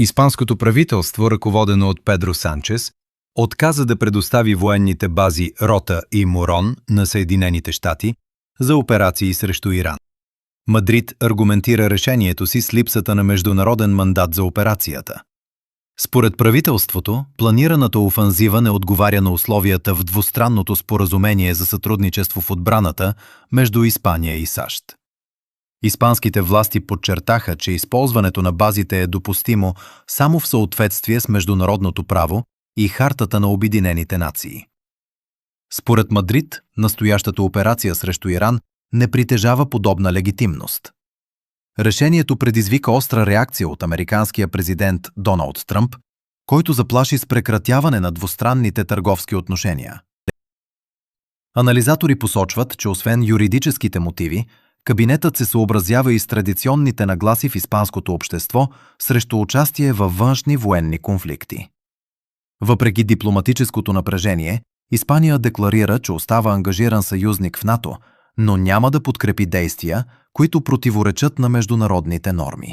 Испанското правителство, ръководено от Педро Санчес, отказа да предостави военните бази Рота и Морон на Съединените щати за операции срещу Иран. Мадрид аргументира решението си с липсата на международен мандат за операцията. Според правителството, планираната офанзива не отговаря на условията в двустранното споразумение за сътрудничество в отбраната между Испания и САЩ. Испанските власти подчертаха, че използването на базите е допустимо само в съответствие с международното право и Хартата на Обединените нации. Според Мадрид, настоящата операция срещу Иран не притежава подобна легитимност. Решението предизвика остра реакция от американския президент Доналд Тръмп, който заплаши с прекратяване на двустранните търговски отношения. Анализатори посочват, че освен юридическите мотиви, кабинетът се съобразява и с традиционните нагласи в испанското общество срещу участие във външни военни конфликти. Въпреки дипломатическото напрежение, Испания декларира, че остава ангажиран съюзник в НАТО, но няма да подкрепи действия, които противоречат на международните норми.